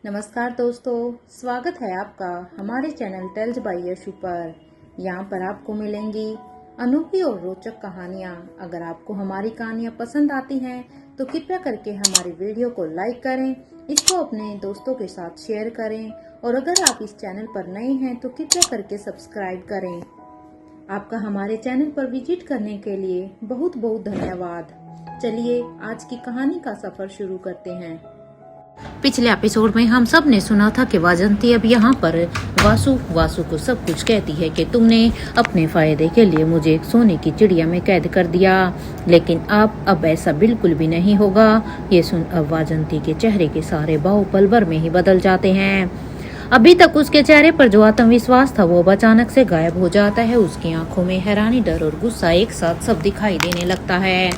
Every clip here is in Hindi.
नमस्कार दोस्तों, स्वागत है आपका हमारे चैनल टेल्स बाय यशु पर। यहाँ पर आपको मिलेंगी अनोखी और रोचक कहानियाँ। अगर आपको हमारी कहानियाँ पसंद आती हैं तो कृपया करके हमारी वीडियो को लाइक करें, इसको अपने दोस्तों के साथ शेयर करें और अगर आप इस चैनल पर नए हैं तो कृपया करके सब्सक्राइब करें। आपका हमारे चैनल पर विजिट करने के लिए बहुत बहुत धन्यवाद। चलिए आज की कहानी का सफर शुरू करते हैं। पिछले एपिसोड में हम सब ने सुना था कि वाजंती अब यहाँ पर वासु को सब कुछ कहती है कि तुमने अपने फायदे के लिए मुझे एक सोने की चिड़िया में कैद कर दिया, लेकिन अब ऐसा बिल्कुल भी नहीं होगा। ये सुन अब वाजंती के चेहरे के सारे भाव पल भर में ही बदल जाते हैं। अभी तक उसके चेहरे पर जो आत्मविश्वास था वो अचानक से गायब हो जाता है। उसकी आंखों में हैरानी, डर और गुस्सा एक साथ सब दिखाई देने लगता है।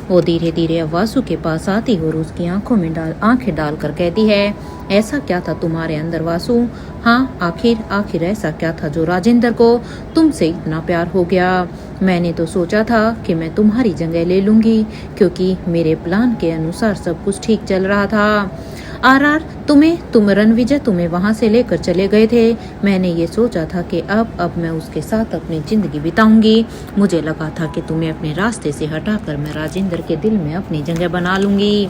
वो धीरे धीरे वासु के पास आती और उसकी आंखों में आंखें डालकर कहती है, ऐसा क्या था तुम्हारे अंदर वासु? हाँ, आखिर ऐसा क्या था जो राजेंद्र को तुमसे इतना प्यार हो गया? मैंने तो सोचा था कि मैं तुम्हारी जगह ले लूंगी, क्योंकि मेरे प्लान के अनुसार सब कुछ ठीक चल रहा था। आर तुम रणविजय तुम्हें वहां से लेकर चले गए थे। मैंने ये सोचा था कि अब मैं उसके साथ अपनी जिंदगी बिताऊंगी। मुझे लगा था कि तुम्हें अपने रास्ते से हटाकर मैं राजेंद्र के दिल में अपनी जगह बना लूंगी,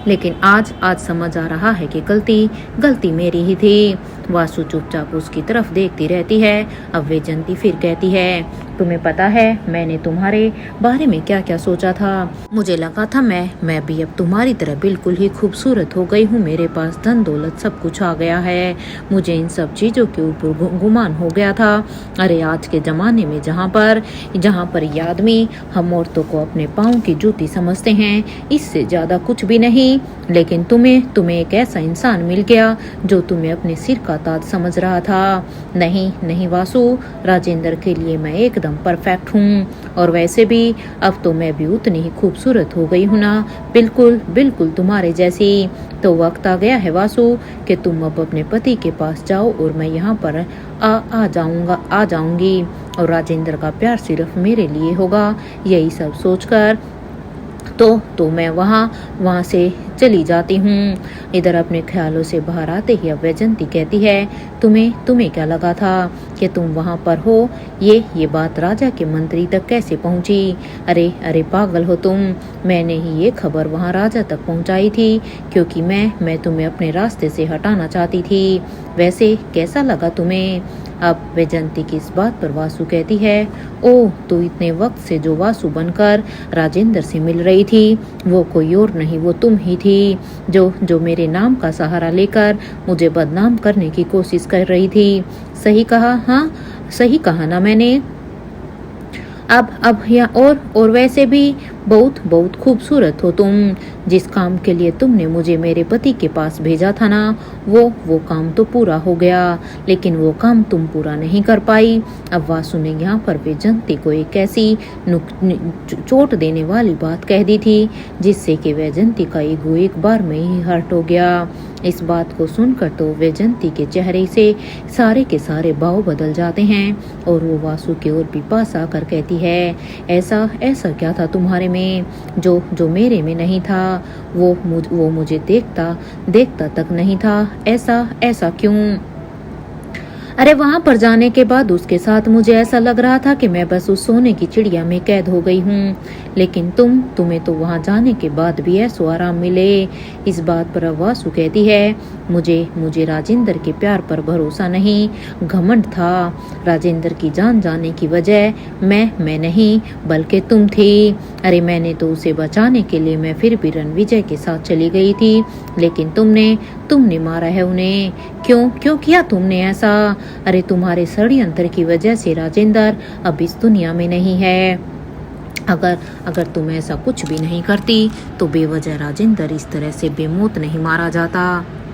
लेकिन आज समझ आ रहा है कि गलती मेरी ही थी। वासु चुपचाप उसकी तरफ देखती रहती है। अब वैजंती फिर कहती है, तुम्हें पता है मैंने तुम्हारे बारे में क्या क्या सोचा था? मुझे लगा था मैं भी अब तुम्हारी तरह बिल्कुल ही खूबसूरत हो गई हूँ। मेरे पास धन दौलत सब कुछ आ गया है। मुझे इन सब चीजों के ऊपर गुमान हो गया था। अरे आज के जमाने में जहाँ पर ये आदमी हम औरतों को अपने पाँव की जूती समझते हैं, इससे ज्यादा कुछ भी नहीं। लेकिन तुम्हें एक ऐसा इंसान मिल गया जो तुम्हें अपने सिर का ताज समझ रहा था। नहीं वासु, राजेंद्र के लिए मैं एकदम परफेक्ट हूँ। और वैसे भी अब तो मैं भी उतनी ही खूबसूरत हो गई हूँ ना, बिल्कुल तुम्हारे जैसी। तो वक्त आ गया है वासु कि तुम अब अपने पति के पास जाओ और मैं यहाँ पर आ जाऊंगी और राजेंद्र का प्यार सिर्फ मेरे लिए होगा। यही सब सोचकर तो मैं वहाँ से चली जाती हूँ। इधर अपने ख्यालों से बाहर आते ही अब वैजंती कहती है, तुम्हें क्या लगा था कि तुम वहाँ पर हो? ये बात राजा के मंत्री तक कैसे पहुँची? अरे पागल हो तुम। मैंने ही ये खबर वहाँ राजा तक पहुँचाई थी, क्योंकि मैं तुम्हें अपने रास्ते से हटाना चाहती थी। वैसे कैसा लगा तुम्हें? अब वैजंती की इस बात पर वासु कहती है, ओह, तो इतने वक्त से जो वासु बनकर राजेंद्र से मिल रही थी वो कोई और नहीं, वो तुम ही थी जो मेरे नाम का सहारा लेकर मुझे बदनाम करने की कोशिश कर रही थी। सही कहा, हाँ सही कहा ना मैंने। अब यहाँ और वैसे भी बहुत खूबसूरत हो तुम। जिस काम के लिए तुमने मुझे मेरे पति के पास भेजा था ना, वो काम तो पूरा हो गया, लेकिन वो काम तुम पूरा नहीं कर पाई। अब वासु ने यहाँ पर वैजंती को एक ऐसी चोट देने वाली बात कह दी थी जिससे कि वैजंती का ईगो एक बार में ही हर्ट हो गया। इस बात को सुनकर तो वैजंती के चेहरे से सारे के सारे भाव बदल जाते हैं और वो वासु की ओर भी पास आकर कहती है, ऐसा क्या था तुम्हारे में जो मेरे में नहीं था? वो मुझे देखता तक नहीं था। ऐसा क्यों? अरे वहां पर जाने के बाद उसके साथ मुझे ऐसा लग रहा था कि मैं बस उस सोने की चिड़िया में कैद हो गई हूँ, लेकिन तुम्हें तो वहां जाने के बाद भी ऐसो आराम मिले। इस बात पर वासु कहती है, मुझे राजेंद्र के प्यार पर भरोसा नहीं, घमंड था। राजेंद्र की जान जाने की वजह मैं नहीं बल्कि तुम थी। अरे मैंने तो उसे बचाने के लिए मैं फिर भी रणविजय के साथ चली गई थी, लेकिन तुमने मारा है उन्हें। क्यों किया तुमने ऐसा? अरे तुम्हारे षड्यंत्र की वजह से राजेंद्र अब इस दुनिया में नहीं है। अगर तुम ऐसा कुछ भी नहीं करती तो बेवजह राजेंद्र इस तरह से बेमौत नहीं मारा जाता।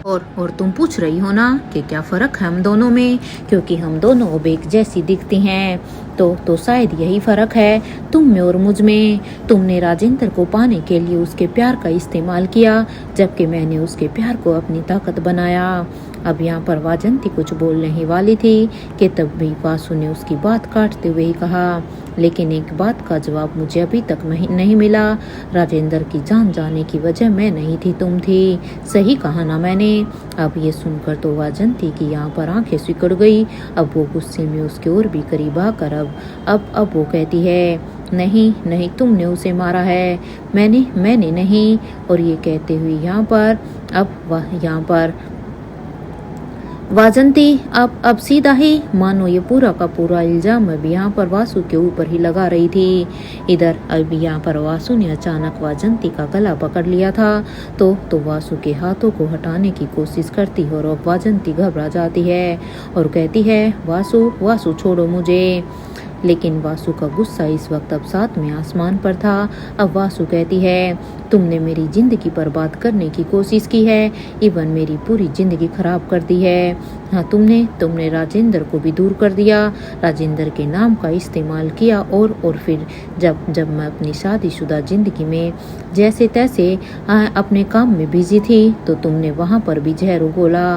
और तुम पूछ रही हो ना कि क्या फर्क है हम दोनों में, क्योंकि हम दोनों अब एक जैसी दिखती हैं। तो शायद यही फर्क है तुम में और मुझ में। तुमने राजेंद्र को पाने के लिए उसके प्यार का इस्तेमाल किया, जबकि मैंने उसके प्यार को अपनी ताकत बनाया। अब यहाँ पर वाजंती कुछ बोलने ही वाली थी कि तब भी वासु ने उसकी बात काटते हुए ही कहा, लेकिन एक बात का जवाब मुझे अभी तक नहीं मिला। राजेंद्र की जान जाने की वजह मैं नहीं थी, तुम थी। सही कहा ना मैंने? अब ये सुनकर तो वाजंती की यहाँ पर आंखें सिकुड़ गई। अब वो गुस्से में उसकी ओर भी करीब आकर अब वो कहती है, नहीं नहीं, तुमने उसे मारा है, मैंने नहीं। और ये कहते हुए यहाँ पर वाजंती अब सीधा ही मानो ये पूरा का पूरा इल्जाम अब यहाँ पर वासु के ऊपर ही लगा रही थी। इधर अब यहाँ पर वासु ने अचानक वाजंती का गला पकड़ लिया था तो वासु के हाथों को हटाने की कोशिश करती है और अब वाजंती घबरा जाती है और कहती है, वासु छोड़ो मुझे। लेकिन वासु का गुस्सा इस वक्त अब सातवें आसमान पर था। अब वासु कहती है, तुमने मेरी जिंदगी बर्बाद करने की कोशिश की है, इवन मेरी पूरी जिंदगी खराब कर दी है। हाँ, तुमने राजेंद्र को भी दूर कर दिया, राजेंद्र के नाम का इस्तेमाल किया और फिर जब मैं अपनी शादीशुदा जिंदगी में जैसे तैसे अपने काम में बिजी थी तो तुमने वहाँ पर भी जहर उगोला।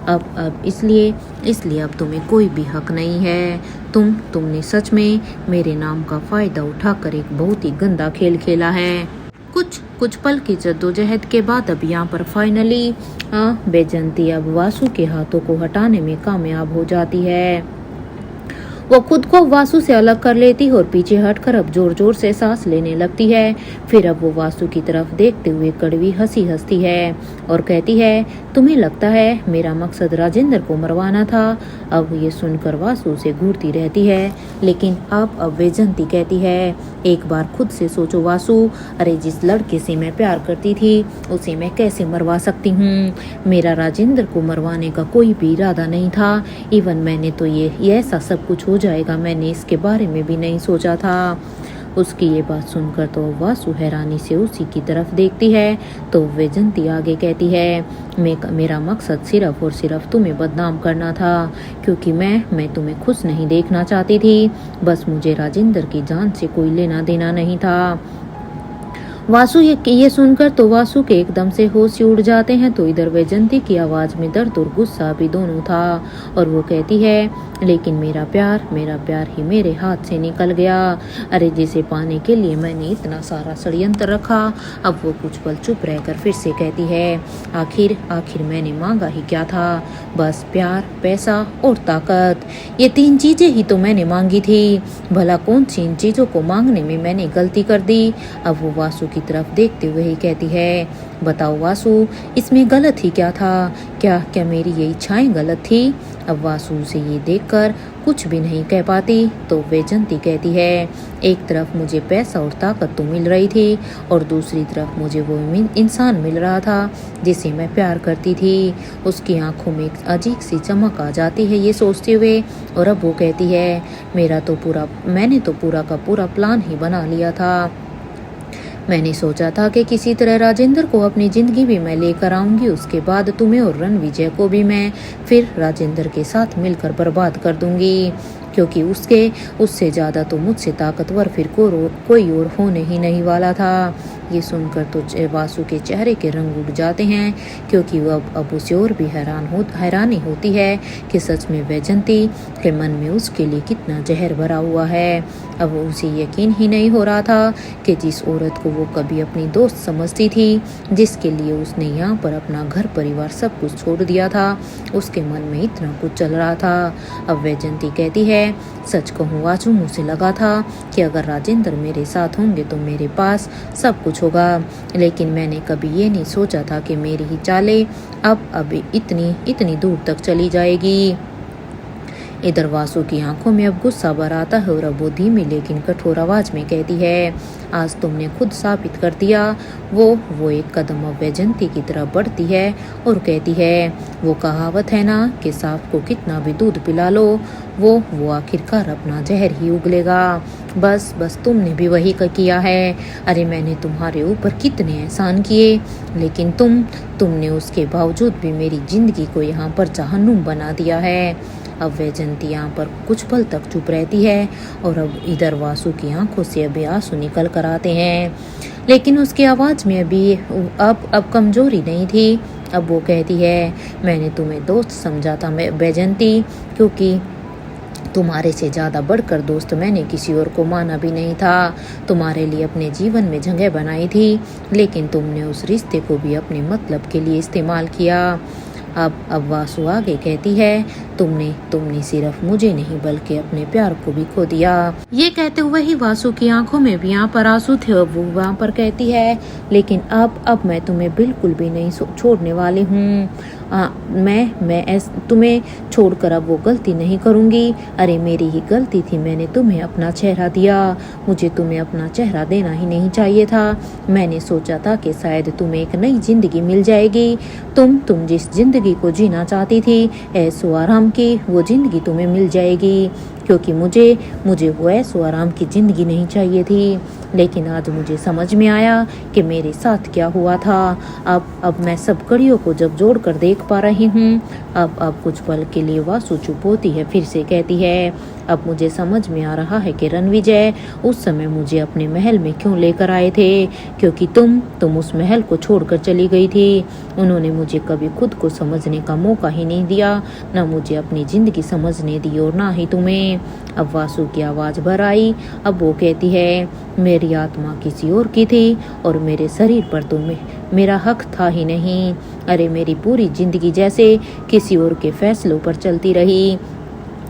अब इसलिए अब तुम्हें कोई भी हक नहीं है। तुमने सच में मेरे नाम का फायदा उठाकर एक बहुत ही गंदा खेल खेला है। कुछ पल की जद्दोजहद के बाद अब यहाँ पर फाइनली बेजंती अब वासु के हाथों को हटाने में कामयाब हो जाती है। वो खुद को वासु से अलग कर लेती है और पीछे हटकर अब जोर जोर से सांस लेने लगती है। फिर अब वो वासु की तरफ देखते हुए कड़वी हंसी हंसती है और कहती है, तुम्हें लगता है मेरा मकसद राजेंद्र को मरवाना था? अब ये सुनकर वासु से घूरती रहती है, लेकिन अब बेजंती कहती है, एक बार खुद से सोचो वासु, अरे जिस लड़के से मैं प्यार करती थी उसे मैं कैसे मरवा सकती हूँ? मेरा राजेंद्र को मरवाने का कोई भी इरादा नहीं था। इवन मैंने तो ये ऐसा सब कुछ हो जाएगा मैंने इसके बारे में भी नहीं सोचा था। उसकी ये बात सुनकर तो वासु हैरानी से उसी की तरफ देखती है तो बेजंती आगे कहती है, मेरा मकसद सिर्फ और सिर्फ तुम्हें बदनाम करना था, क्योंकि मैं तुम्हें खुश नहीं देखना चाहती थी। बस मुझे राजेंद्र की जान से कोई लेना देना नहीं था। वासु ये सुनकर तो वासु के एकदम से होश उड़ जाते हैं। तो इधर वैजंती की आवाज में दर्द और गुस्सा भी दोनों था और वो कहती है, लेकिन मेरा प्यार ही मेरे हाथ से निकल गया। अरे जिसे पाने के लिए मैंने इतना सारा षड्यंत्र रखा। अब वो कुछ पल चुप रहकर फिर से कहती है, आखिर मैंने मांगा ही क्या था? बस प्यार, पैसा और ताकत, ये 3 चीजें ही तो मैंने मांगी थी। भला कौन सी इन चीजों को मांगने में मैंने गलती कर दी? अब वो वासु की तरफ देखते हुए ही कहती है, बताओ वासु, इसमें गलत ही क्या था? क्या मेरी ये इच्छाएं गलत थी? अब वासु से ये देखकर कुछ भी नहीं कह पाती तो वैजंती कहती है, एक तरफ मुझे पैसा और ताकत तो मिल रही थी और दूसरी तरफ मुझे वो इंसान मिल रहा था जिसे मैं प्यार करती थी। उसकी आंखों में एक अजीब सी चमक आ जाती है ये सोचते हुए और अब वो कहती है, मैंने तो पूरा का पूरा प्लान ही बना लिया था। मैंने सोचा था कि किसी तरह राजेंद्र को अपनी जिंदगी में मैं लेकर आऊंगी, उसके बाद तुम्हें और रणविजय को भी मैं फिर राजेंद्र के साथ मिलकर बर्बाद कर दूंगी, क्योंकि उससे ज्यादा तो मुझसे ताकतवर फिर कोई और होने ही नहीं वाला था। ये सुनकर तो वासु के चेहरे के रंग उड़ जाते हैं, क्योंकि वो अब उसे और भी हैरानी होती है कि सच में वैजंती के मन में उसके लिए कितना जहर भरा हुआ है। अब उसे यकीन ही नहीं हो रहा था कि जिस औरत को वो कभी अपनी दोस्त समझती थी, जिसके लिए उसने यहाँ पर अपना घर परिवार सब कुछ छोड़ दिया था, उसके मन में इतना कुछ चल रहा था। अब वैजंती कहती है, सच कहूँ वासु, मुझे लगा था कि अगर राजेंद्र मेरे साथ होंगे तो मेरे पास सब कुछ होगा, लेकिन मैंने कभी ये नहीं सोचा था कि मेरी ही चालें अब इतनी दूर तक चली जाएगी। इधर वासु की आंखों में अब गुस्सा भर आता है और अब वो धीमी लेकिन कठोर आवाज में कहती है, आज तुमने खुद साबित कर दिया। वो एक कदम अब वैजंती की तरफ बढ़ती है और कहती है, वो कहावत है ना कि सांप को कितना भी दूध पिला लो वो आखिरकार अपना जहर ही उगलेगा। बस तुमने भी वही किया है। अरे मैंने तुम्हारे ऊपर कितने एहसान किए, लेकिन तुमने उसके बावजूद भी मेरी जिंदगी को यहाँ पर जहन्नुम बना दिया है। अब वैजंती यहाँ पर कुछ पल तक चुप रहती है और अब इधर वासु की आंखों से अभी आंसू निकल कर आते हैं, लेकिन उसकी आवाज में अभी अब कमजोरी नहीं थी, अब वो कहती है, मैंने तुम्हें दोस्त समझा था मैं वैजंती, क्योंकि तुम्हारे से ज़्यादा बढ़कर दोस्त मैंने किसी और को माना भी नहीं था। तुम्हारे लिए अपने जीवन में जगह बनाई थी, लेकिन तुमने उस रिश्ते को भी अपने मतलब के लिए इस्तेमाल किया। अब वासु आगे कहती है, तुमने सिर्फ मुझे नहीं बल्कि अपने प्यार को भी खो दिया। ये कहते हुए ही वासु की आंखों में भी यहाँ पर आंसू थे। अब वो वहाँ पर कहती है, लेकिन अब मैं तुम्हें बिल्कुल भी नहीं छोड़ने वाली हूँ। मैं तुम्हें छोड़कर अब वो गलती नहीं करूँगी। अरे मेरी ही गलती थी, मैंने तुम्हें अपना चेहरा दिया। मुझे तुम्हें अपना चेहरा देना ही नहीं चाहिए था। मैंने सोचा था कि शायद तुम्हें एक नई जिंदगी मिल जाएगी। तुम जिस जिंदगी को जीना चाहती थी, ऐशो आराम की, वो जिंदगी तुम्हें मिल जाएगी, क्योंकि मुझे वो ऐशो आराम की जिंदगी नहीं चाहिए थी। लेकिन आज मुझे समझ में आया कि मेरे साथ क्या हुआ था। अब मैं सब कड़ियों को जब जोड़ कर देख पा रही हूँ। अब कुछ पल के लिए वासु चुप होती है, फिर से कहती है, अब मुझे समझ में आ रहा है कि रणविजय उस समय मुझे अपने महल में क्यों लेकर आए थे, क्योंकि तुम उस महल को छोड़कर चली गई थी। उन्होंने मुझे कभी खुद को समझने का मौका ही नहीं दिया, न मुझे अपनी जिंदगी समझने दी और ना ही तुम्हें। अब वासु की आवाज भर आई। अब वो कहती है, मेरी आत्मा किसी और की थी और मेरे शरीर पर तो मेरा हक था ही नहीं। अरे मेरी पूरी जिंदगी जैसे किसी और के फैसलों पर चलती रही,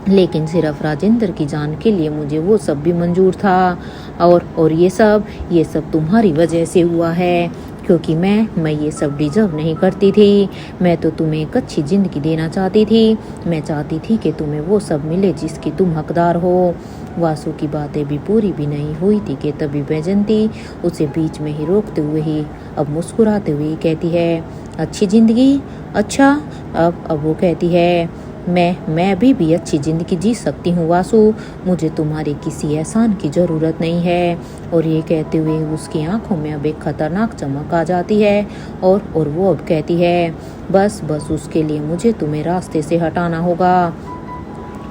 लेकिन सिर्फ राजेंद्र की जान के लिए मुझे वो सब भी मंजूर था। और ये सब तुम्हारी वजह से हुआ है, क्योंकि मैं ये सब डिजर्व नहीं करती थी। मैं तो तुम्हें एक अच्छी जिंदगी देना चाहती थी। मैं चाहती थी कि तुम्हें वो सब मिले जिसकी तुम हकदार हो। वासु की बातें भी पूरी भी नहीं हुई थी कि तभी वैजंती उसे बीच में ही रोकते हुए ही अब मुस्कुराते हुए कहती है, अच्छी जिंदगी? अच्छा। अब वो कहती है, मैं अभी भी अच्छी ज़िंदगी जी सकती हूँ वासु, मुझे तुम्हारे किसी एहसान की ज़रूरत नहीं है। और ये कहते हुए उसकी आंखों में अब एक खतरनाक चमक आ जाती है और वो अब कहती है, बस उसके लिए मुझे तुम्हें रास्ते से हटाना होगा।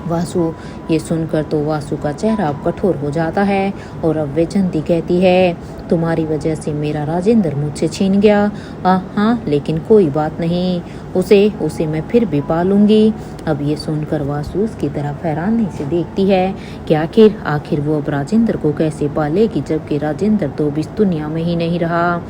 वासु ये सुनकर तो वासु का चेहरा अब कठोर हो जाता है और अब वैजंती कहती है, तुम्हारी वजह से मेरा राजेंद्र मुझसे छीन गया। हाँ, लेकिन कोई बात नहीं, उसे मैं फिर भी पालूंगी। अब ये सुनकर वासु उसकी तरफ हैरानी से देखती है कि आखिर वो अब राजेंद्र को कैसे पालेगी, जबकि राजेंद्र तो अब इस दुनिया में ही नहीं रहा।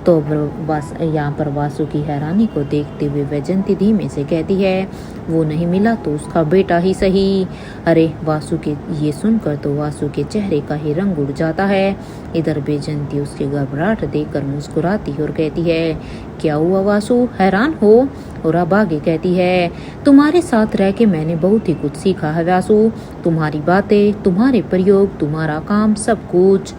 तो बस यहाँ पर वासु की हैरानी को देखते हुए वैजंती धीमे से कहती है, वो नहीं मिला तो उसका बेटा ही सही। अरे वासु के ये सुनकर तो वासु के चेहरे का ही रंग उड़ जाता है। इधर वैजंती उसके घबराहट देखकर मुस्कुराती और कहती है, क्या हुआ वासु, हैरान हो? और अब आगे कहती है, तुम्हारे साथ रह के मैंने बहुत ही कुछ सीखा है वासु, तुम्हारी बातें, तुम्हारे प्रयोग, तुम्हारा काम, सब कुछ।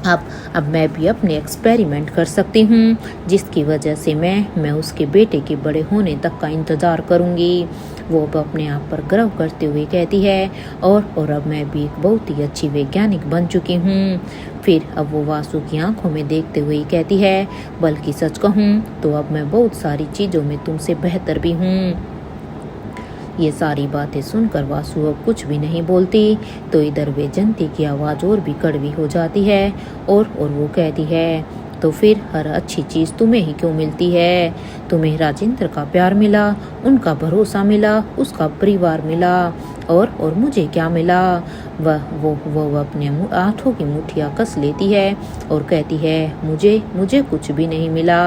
अब मैं भी अपने एक्सपेरिमेंट कर सकती हूँ, जिसकी वजह से मैं उसके बेटे के बड़े होने तक का इंतज़ार करूँगी। वो अब अपने आप पर गर्व करते हुए कहती है, और अब मैं भी एक बहुत ही अच्छी वैज्ञानिक बन चुकी हूँ। फिर अब वो वासु की आंखों में देखते हुए कहती है, बल्कि सच कहूँ तो अब मैं बहुत सारी चीज़ों में तुमसे बेहतर भी हूँ। ये सारी बातें सुनकर वासु अब कुछ भी नहीं बोलती। तो इधर वैजंती की आवाज़ और भी कड़वी हो जाती है और वो कहती है, तो फिर हर अच्छी चीज़ तुम्हें ही क्यों मिलती है? तुम्हें राजेंद्र का प्यार मिला, उनका भरोसा मिला, उसका परिवार मिला, और मुझे क्या मिला? वह अपने आंखों की मुठ्ठियाँ कस लेती है और कहती है, मुझे कुछ भी नहीं मिला।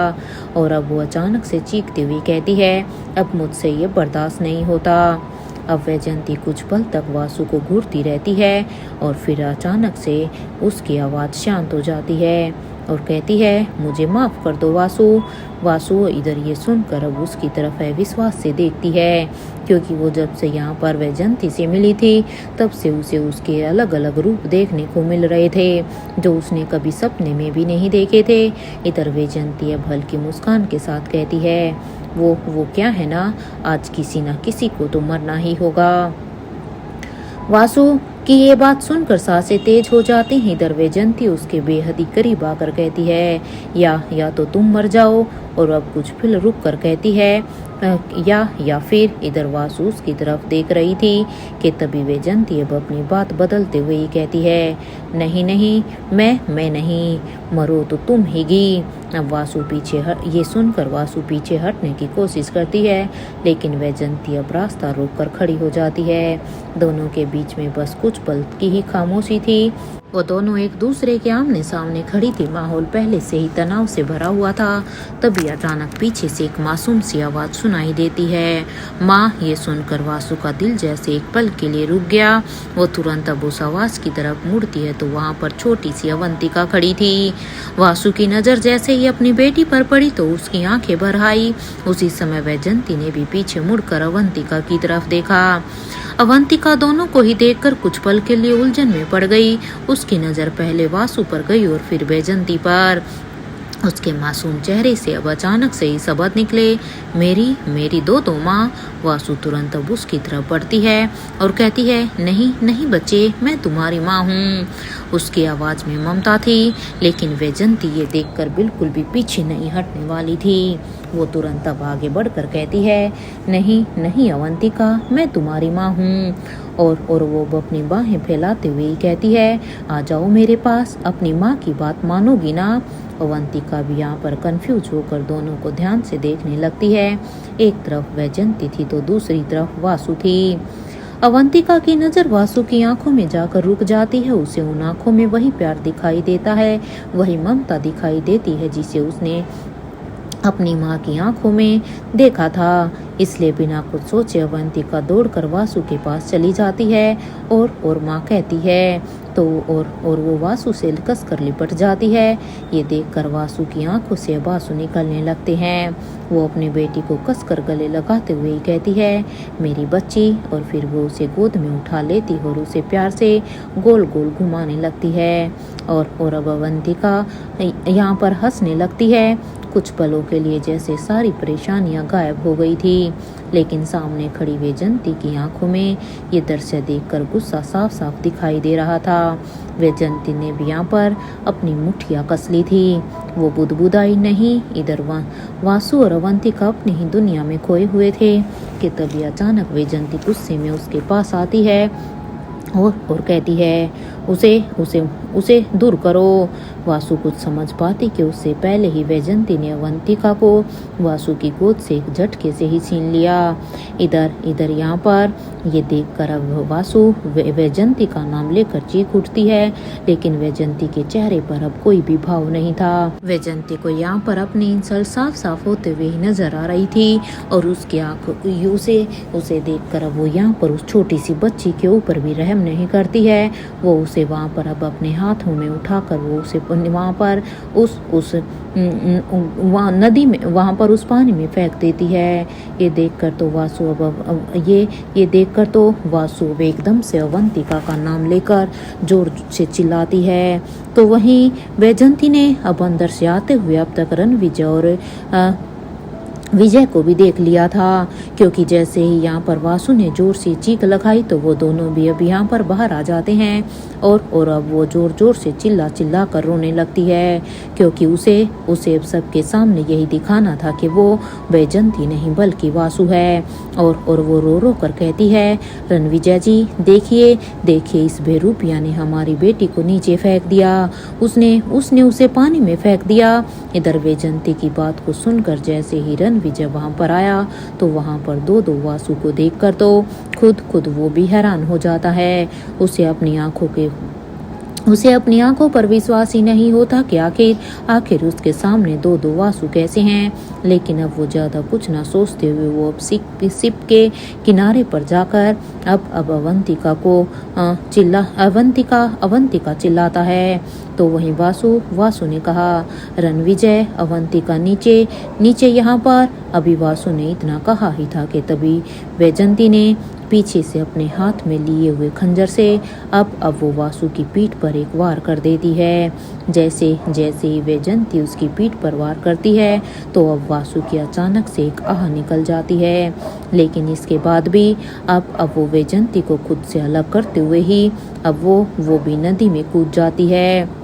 और अब वो अचानक से चीखती हुई कहती है, अब मुझसे ये बर्दाश्त नहीं होता। अब वैजंती कुछ पल तक वासु को घूरती रहती है और फिर अचानक से उसकी आवाज़ शांत हो जाती है और कहती है, मुझे माफ़ कर दो वासु। इधर ये सुनकर अब उसकी तरफ विश्वास से देखती है, क्योंकि वो जब से यहाँ पर वैजंती से मिली थी तब से उसे उसके अलग अलग रूप देखने को मिल रहे थे, जो उसने कभी सपने में भी नहीं देखे थे। इधर वैजंती अब हल्की मुस्कान के साथ कहती है, वो क्या है ना, आज किसी ना किसी को तो मरना ही होगा। वासु की ये बात सुनकर सांसें तेज हो जाती हैं। इधर वैजंती उसके बेहद ही करीब आकर कहती है, या तो तुम मर जाओ। और अब कुछ फिर रुक कर कहती है, या फिर इधर वासु उसकी तरफ देख रही थी कि तभी वैजंती अब अपनी बात बदलते हुए ही कहती है, नहीं नहीं, मैं नहीं, मरो तो तुम हीगी। अब ये सुनकर वासु पीछे हटने की कोशिश करती है, लेकिन वैजंती अब रास्ता रोककर खड़ी हो जाती है। दोनों के बीच में बस कुछ पल की ही खामोशी थी। वो दोनों एक दूसरे के आमने सामने खड़ी थी। माहौल पहले से ही तनाव से भरा हुआ था। तभी अचानक पीछे से एक मासूम सी आवाज सुनाई देती है, माँ। ये सुनकर वासु का दिल जैसे एक पल के लिए रुक गया। वो तुरंत अब उस आवाज की तरफ मुड़ती है तो वहाँ पर छोटी सी अवंतिका खड़ी थी। वासु की नजर जैसे ही अपनी बेटी पर पड़ी तो उसकी आंखें भर आई। उसी समय वैजंती ने भी पीछे मुड़कर अवंतिका की तरफ देखा। अवंतिका दोनों को ही देखकर कुछ पल के लिए उलझन में पड़ गई। उसकी नजर पहले वासु पर गई और फिर वैजंती पर। उसके मासूम चेहरे से अब अचानक से ही शब्द निकले, मेरी दो माँ। वासु तुरंत अब उसकी तरफ बढ़ती है और कहती है, नहीं नहीं बच्चे, मैं तुम्हारी माँ हूँ। उसकी आवाज में ममता थी, लेकिन वैजंती ये देखकर बिल्कुल भी पीछे नहीं हटने वाली थी। वो तुरंत अब आगे बढ़कर कहती है, नहीं नहीं अवंतिका, मैं तुम्हारी माँ हूँ। और वो अपनी बाहें फैलाते हुए ही कहती है, आ जाओ मेरे पास, अपनी माँ की बात मानोगी ना। अवंतिका भी यहाँ पर कंफ्यूज होकर दोनों को ध्यान से देखने लगती है। एक तरफ वैजंती थी तो दूसरी तरफ वासु थी। अवंतिका की नजर वासु की आंखों में जाकर रुक जाती है। उसे उन आंखों में वही प्यार दिखाई देता है, वही ममता दिखाई देती है जिसे उसने अपनी माँ की आंखों में देखा था। इसलिए बिना कुछ सोचे अवंतिका दौड़कर वासु के पास चली जाती है और माँ कहती है तो और वो वासु से कस कर लिपट जाती है। ये देखकर वासु की आंखों से आंसू निकलने लगते हैं। वो अपनी बेटी को कसकर गले लगाते हुए ही कहती है, मेरी बच्ची। और फिर वो उसे गोद में उठा लेती और उसे प्यार से गोल गोल घुमाने लगती है। और अब अवंतिका यहाँ पर हंसने लगती है। कुछ पलों के लिए जैसे सारी परेशानियां गायब हो गई थी, लेकिन सामने खड़ी वैजंती की आंखों में ये दृश्य देखकर गुस्सा साफ साफ दिखाई दे रहा था। वैजंती ने भी यहाँ पर अपनी मुठ्ठियां कस ली थी। वो बुदबुदाई नहीं। इधर वासु और अवंतिका अपनी ही दुनिया में खोए हुए थे कि तभी अचानक वैजंती गुस्से में उसके पास आती है और कहती है, उसे दूर करो। वासु कुछ समझ पाती कि उससे पहले ही वैजंती ने अवंतिका को वासु की गोद से एक झटके से ही छीन लिया। इधर यहाँ पर ये देखकर अब वासु वैजंती का नाम लेकर चीख उठती है, लेकिन वैजंती के चेहरे पर अब कोई भी भाव नहीं था। वैजंती को यहाँ पर अपनी इंसल्ट साफ साफ होते हुए ही नजर आ रही थी और उसकी आंखों उसे देखकर अब वो यहाँ पर उस छोटी सी बच्ची के ऊपर भी रहम नहीं करती है। वो उसे वहाँ पर अब अपने हाथों में उठाकर वो उसे वहाँ पर वहाँ नदी में वहाँ पर उस पानी में फेंक देती है। ये देखकर तो वासु एकदम से अवंतिका का नाम लेकर जोर से चिल्लाती है। तो वहीं वैजंती ने अब अंदर से आते हुए अब तक रणविजय और विजय को भी देख लिया था, क्योंकि जैसे ही यहाँ पर वासु ने जोर से चीख लगाई तो वो दोनों भी अब यहाँ पर बाहर आ जाते हैं और अब वो जोर जोर से चिल्ला कर रोने लगती है, क्योंकि उसे अब सबके सामने यही दिखाना था कि वो वैजंती नहीं बल्कि वासु है। और वो रो कर कहती है, रणविजय जी देखिए, इस बेरूपिया ने हमारी बेटी को नीचे फेंक दिया, उसने उसे पानी में फेंक दिया। इधर वैजंती की बात को सुनकर जैसे ही रणविजय वहां पर आया तो वहां पर दो वासु को देखकर तो खुद वो भी हैरान हो जाता है। उसे अपनी आंखों पर विश्वास ही नहीं होता कि आखिर उसके सामने दो वासु कैसे हैं। लेकिन अब वो ज्यादा कुछ ना सोचते हुए वो अब सिप के किनारे पर जाकर अब अवंतिका चिल्लाता है। तो वहीं वासु ने कहा, रणविजय, अवंतिका नीचे यहाँ पर। अभी वासु ने इतना कहा ही था कि तभी वैजंती ने पीछे से अपने हाथ में लिए हुए खंजर से अब वो वासु की पीठ पर एक वार कर देती है। जैसे ही वैजंती उसकी पीठ पर वार करती है तो अब वासु की अचानक से एक आह निकल जाती है। लेकिन इसके बाद भी अब वो वैजंती को खुद से अलग करते हुए ही अब वो भी नदी में कूद जाती है।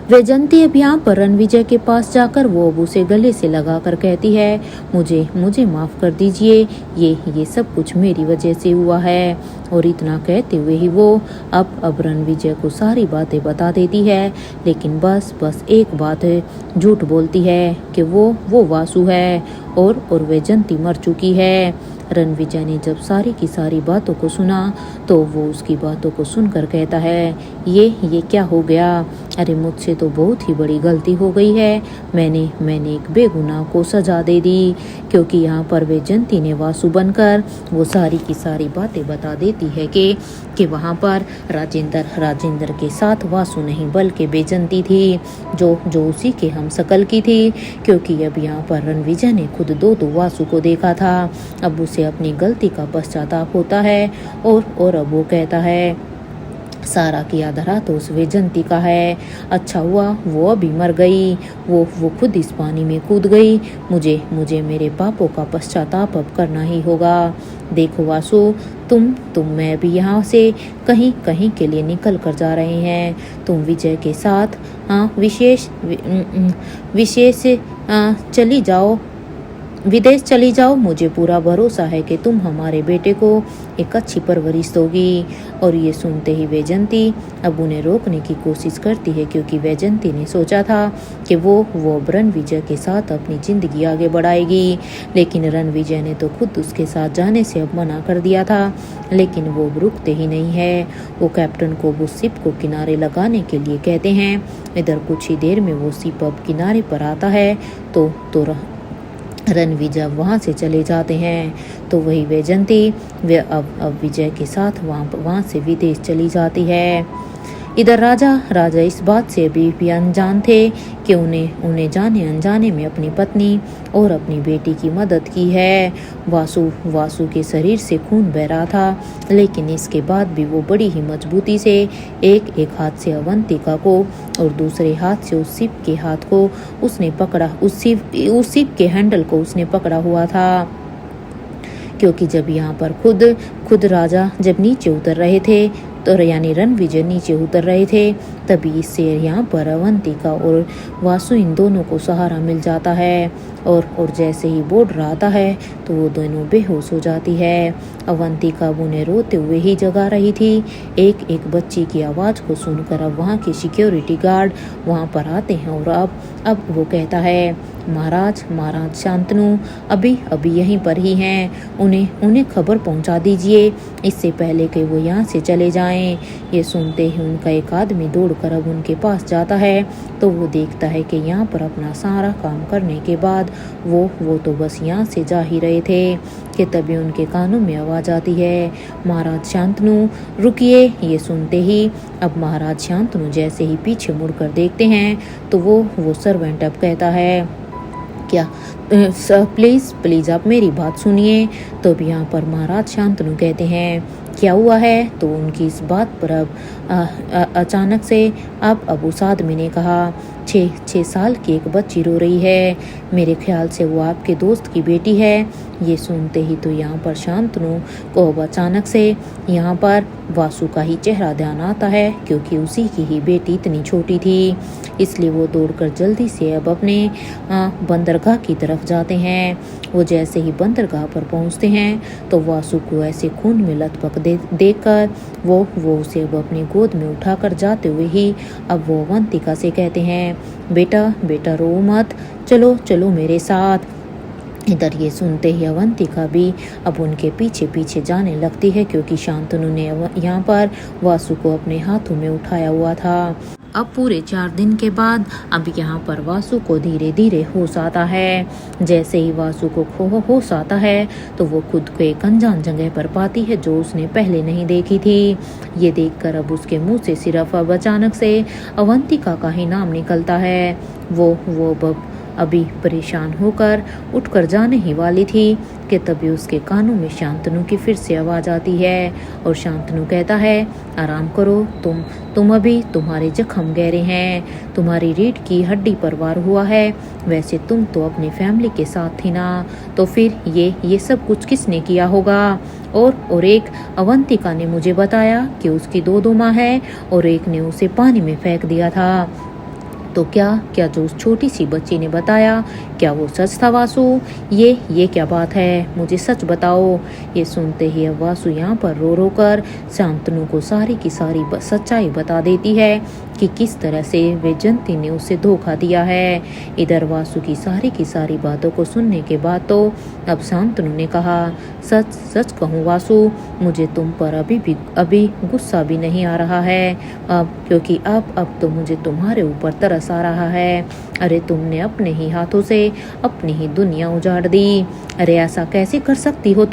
वैजंती अब यहाँ पर रणविजय के पास जाकर वो अब उसे गले से लगाकर कहती है, मुझे मुझे माफ कर दीजिए, ये सब कुछ मेरी वजह से हुआ है। और इतना कहते हुए ही वो अब रणविजय को सारी बातें बता देती है, लेकिन बस एक बात है, झूठ बोलती है कि वो वासु है और वैजंती मर चुकी है। रणविजय ने जब सारी की सारी बातों को सुना तो वो उसकी बातों को सुनकर कहता है, ये क्या हो गया? अरे मुझसे तो बहुत ही बड़ी गलती हो गई है। मैंने एक बेगुनाह को सजा दे दी, क्योंकि यहाँ पर वैजंती ने वासु बनकर वो सारी की सारी बातें बता देती है कि वहाँ पर राजेंद्र के साथ वासु नहीं बल्कि वैजंती थी, जो उसी के हम शकल की थी। क्योंकि अब यहाँ पर रणविजय ने खुद दो वासु को देखा था। अब उसे अपनी गलती का पश्चाताप होता है और अब वो कहता है, सारा की आधा तो उस वैजंती का है। अच्छा हुआ वो अभी मर गई, वो खुद इस पानी में कूद गई। मुझे मेरे पापों का पश्चाताप अब करना ही होगा। देखो वासु, तुम मैं भी यहाँ से कहीं के लिए निकल कर जा रहे हैं। तुम विजय के साथ विशेष चली जाओ, विदेश चली जाओ। मुझे पूरा भरोसा है कि तुम हमारे बेटे को एक अच्छी परवरिश दोगी। और ये सुनते ही वैजंती अब उन्हें रोकने की कोशिश करती है, क्योंकि वैजंती ने सोचा था कि वो रणविजय के साथ अपनी जिंदगी आगे बढ़ाएगी। लेकिन रणविजय ने तो खुद उसके साथ जाने से अब मना कर दिया था, लेकिन वो रुकते ही नहीं है। वो कैप्टन को वो शिप को किनारे लगाने के लिए कहते हैं। इधर कुछ ही देर में वो शिप अब किनारे पर आता है तो रणविजय वहाँ से चले जाते हैं। तो वही वैजंती वे अब विजय के साथ वहाँ से विदेश चली जाती है। इधर राजा इस बात से भी अनजान थे कि उन्हें जाने अनजाने में अपनी पत्नी और अपनी बेटी की मदद की है। वासु के शरीर से खून बह रहा था, लेकिन इसके बाद भी वो बड़ी ही मजबूती से एक हाथ से अवंतिका को और दूसरे हाथ से उस शिप के हाथ को उसने पकड़ा, उस शिप के हैंडल को उसने पकड़ा हुआ था। क्योंकि जब यहाँ पर खुद राजा जब नीचे उतर रहे थे, तो यानी रणविजय नीचे उतर रहे थे, तभी इससे यहाँ पर अवंतिका और वासु इन दोनों को सहारा मिल जाता है। और जैसे ही बोर्ड आता है तो वो दोनों बेहोश हो जाती है। अवंतिका उन्हें रोते हुए ही जगा रही थी। एक बच्ची की आवाज़ को सुनकर अब वहाँ के सिक्योरिटी गार्ड वहाँ पर आते हैं और अब वो कहता है, महाराज शांतनु अभी यहीं पर ही हैं। उन्हें खबर पहुंचा दीजिए, इससे पहले कि वो यहाँ से चले जाएं। ये सुनते ही उनका एक आदमी दौड़कर अब उनके पास जाता है, तो वो देखता है कि यहाँ पर अपना सारा काम करने के बाद वो तो बस यहाँ से जा ही रहे थे कि तभी उनके कानों में आवाज़ आती है, महाराज शांतनु रुकिए। ये सुनते ही अब महाराज शांतनु जैसे ही पीछे मुड़कर देखते हैं तो वो सर्वेंट अब कहता है, क्या सर प्लीज़ आप मेरी बात सुनिए। तो अब यहाँ पर महाराज शांतनु कहते हैं, क्या हुआ है? तो उनकी इस बात पर अब अचानक से अब उस आदमी ने कहा, 6 साल की एक बच्ची रो रही है, मेरे ख्याल से वो आपके दोस्त की बेटी है। ये सुनते ही तो यहाँ पर शांतनु को अब अचानक से यहाँ पर वासु का ही चेहरा ध्यान आता है, क्योंकि उसी की ही बेटी इतनी छोटी थी। इसलिए वो दौड़कर जल्दी से अब अपने बंदरगाह की तरफ जाते हैं। वो जैसे ही बंदरगाह पर पहुंचते हैं तो वासु को ऐसे खून में लथपथ देखकर वो उसे अब अपनी गोद में उठाकर जाते हुए ही अब वो अवंतिका से कहते हैं, बेटा रो मत, चलो मेरे साथ। इधर ये सुनते ही अवंतिका भी अब उनके पीछे जाने लगती है, क्योंकि शांतनु ने यहाँ पर वासु को अपने हाथों में उठाया हुआ था। अब पूरे 4 दिन के बाद अब यहाँ पर वासु को धीरे धीरे होश आता है। जैसे ही वासु को होश आता है तो वो खुद को एक अनजान जगह पर पाती है जो उसने पहले नहीं देखी थी। ये देखकर अब उसके मुंह से सिर्फ अब अचानक से अवंतिका का ही नाम निकलता है। वो अभी परेशान होकर उठकर जाने ही वाली थी कि तभी उसके कानों में शांतनु की फिर से आवाज़ आती है और शांतनु कहता है, आराम करो, तुम अभी तुम्हारे जख्म गहरे हैं, तुम्हारी रीढ़ की हड्डी पर वार हुआ है। वैसे तुम तो अपनी फैमिली के साथ थी ना, तो फिर ये सब कुछ किसने किया होगा? और एक अवंतिका ने मुझे बताया कि उसकी 2 माँ है और एक ने उसे पानी में फेंक दिया था। तो क्या क्या जो उस छोटी सी बच्ची ने बताया, क्या वो सच था वासु? ये क्या बात है, मुझे सच बताओ। ये सुनते ही अब वासु यहाँ पर रो रो कर शांतनु को सारी की सारी सच्चाई बता देती है कि किस तरह से वैजयंती ने उसे धोखा दिया है। इधर वासु की सारी बातों को सुनने के बाद तो अब शांतनु ने कहा, सच सच कहूँ वासु, मुझे तुम पर अभी गुस्सा भी नहीं आ रहा है अब, क्योंकि अब तो मुझे तुम्हारे ऊपर तरस आ रहा है। अरे तुमने अपने ही हाथों से अपनी ही दुनिया उजाड़ दी। अरे ऐसा कैसे कर सकती हो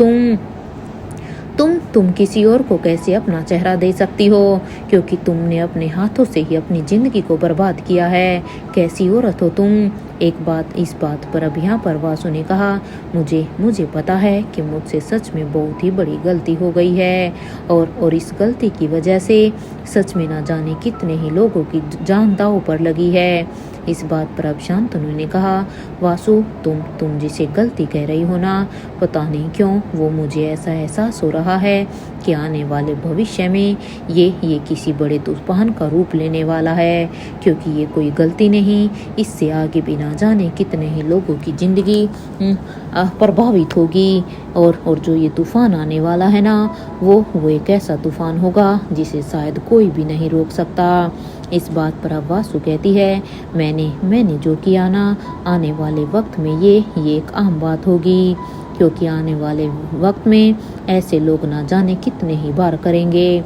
तुम किसी और को कैसे अपना चेहरा दे सकती हो, क्योंकि तुमने अपने हाथों से ही अपनी जिंदगी को बर्बाद किया है। कैसी औरत हो तुम। इस बात पर अब यहाँ पर वासु ने कहा, मुझे पता है कि मुझसे सच में बहुत ही बड़ी गलती हो गई है और इस गलती की वजह से सच में ना जाने कितने ही लोगों की जान दांव पर लगी है। इस बात पर अब शांतनु ने कहा, वासु तुम जिसे गलती कह रही हो ना, पता नहीं क्यों वो मुझे ऐसा एहसास हो रहा है कि आने वाले भविष्य में ये किसी बड़े तूफान का रूप लेने वाला है, क्योंकि ये कोई गलती नहीं, इससे आगे भी ना जाने कितने ही लोगों की जिंदगी प्रभावित होगी। और जो ये तूफान आने वाला है ना, वो एक ऐसा तूफान होगा जिसे शायद कोई भी नहीं रोक सकता। इस बात पर अब वासु कहती है, मैंने जो किया ना, आने वाले वक्त में ये एक आम बात होगी, क्योंकि आने वाले वक्त में ऐसे लोग ना जाने कितने ही बार करेंगे।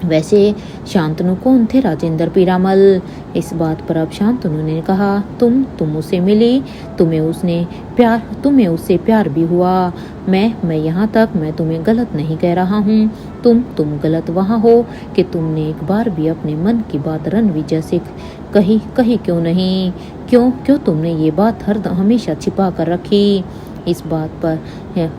वैसे शांतनु कौन थे राजेंद्र पीरामल? इस बात पर अब शांतनु ने कहा, तुम उसे मिली, तुम्हें उससे प्यार भी हुआ। मैं यहाँ तक मैं तुम्हें गलत नहीं कह रहा हूँ। तुम गलत वहाँ हो कि तुमने एक बार भी अपने मन की बात रणविजय से कही क्यों नहीं? क्यों तुमने ये बात हमेशा छिपा कर रखी? इस बात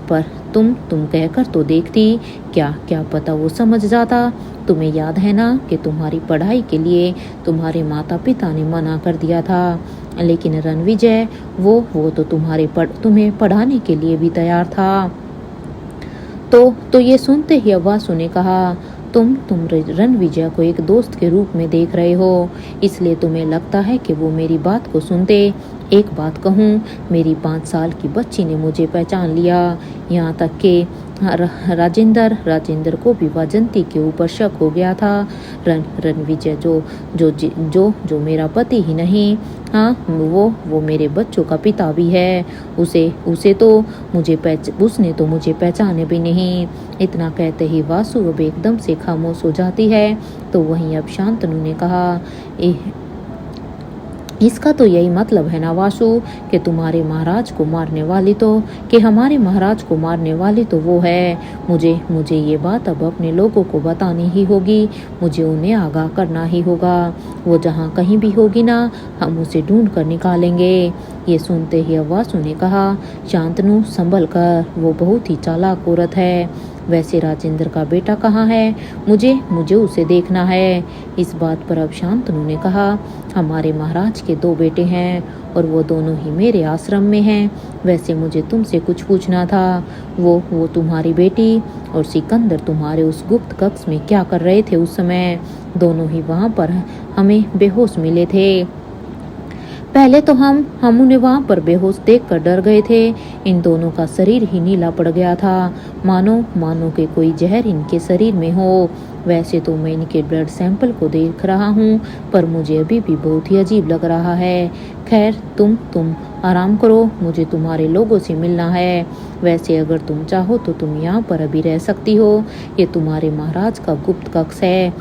पर तुम कहकर तो देखती, क्या पता वो समझ जाता। तुम्हें याद है ना कि तुम्हारी पढ़ाई के लिए तुम्हारे माता पिता ने मना कर दिया था, लेकिन रणविजय वो तो तुम्हें पढ़ाने के लिए भी तैयार था। तो ये सुनते ही वासु ने कहा, तुम रणविजय को एक दोस्त के रूप में देख रहे हो, इसलिए तुम्हें लगता है कि वो मेरी बात को सुनते। एक बात कहूँ, मेरी 5 साल की बच्ची ने मुझे पहचान लिया, यहाँ तक कि राजेंद्र को भी वैजयंती के ऊपर शक हो गया था। रणविजय जो मेरा पति ही नहीं, हाँ वो मेरे बच्चों का पिता भी है। उसने तो मुझे पहचाने भी नहीं। इतना कहते ही वासु अब एकदम से खामोश हो जाती है। तो वहीं अब शांतनु ने कहा, इसका तो यही मतलब है ना वासु कि हमारे महाराज को मारने वाली तो वो है। मुझे ये बात अब अपने लोगों को बतानी ही होगी, मुझे उन्हें आगाह करना ही होगा। वो जहाँ कहीं भी होगी ना, हम उसे ढूंढ कर निकालेंगे। ये सुनते ही वासु ने कहा, शांतनु संभल कर, वो बहुत ही चालाक औरत है। वैसे राजेंद्र का बेटा कहाँ है? मुझे उसे देखना है। इस बात पर अब शांतनु ने कहा, हमारे महाराज के 2 बेटे हैं और वो दोनों ही मेरे आश्रम में हैं। वैसे मुझे तुमसे कुछ पूछना था, वो तुम्हारी बेटी और सिकंदर तुम्हारे उस गुप्त कक्ष में क्या कर रहे थे उस समय? दोनों ही वहाँ पर हमें बेहोश मिले थे। पहले तो हम उन्हें वहाँ पर बेहोश देखकर डर गए थे। इन दोनों का शरीर ही नीला पड़ गया था, मानो कि कोई जहर इनके शरीर में हो। वैसे तो मैं इनके ब्लड सैंपल को देख रहा हूँ, पर मुझे अभी भी बहुत ही अजीब लग रहा है। खैर तुम आराम करो, मुझे तुम्हारे लोगों से मिलना है। वैसे अगर तुम चाहो तो तुम यहाँ पर अभी रह सकती हो। ये तुम्हारे महाराज का गुप्त कक्ष है,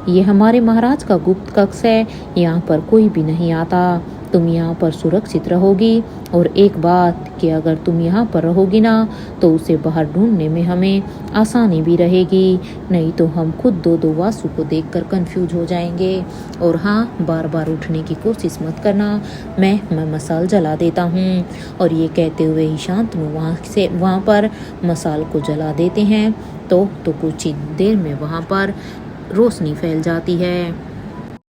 ये हमारे महाराज का गुप्त कक्ष है, यहाँ पर कोई भी नहीं आता। तुम यहाँ पर सुरक्षित रहोगी। और एक बात कि अगर तुम यहाँ पर रहोगी ना, तो उसे बाहर ढूंढने में हमें आसानी भी रहेगी, नहीं तो हम खुद दो वासु को देखकर कंफ्यूज हो जाएंगे। और हाँ, बार बार उठने की कोशिश मत करना, मैं मसाल जला देता हूँ। और ये कहते हुए ही शांतनु वहाँ पर मसाल को जला देते हैं। तो कुछ ही देर में वहाँ पर रोशनी फैल जाती है।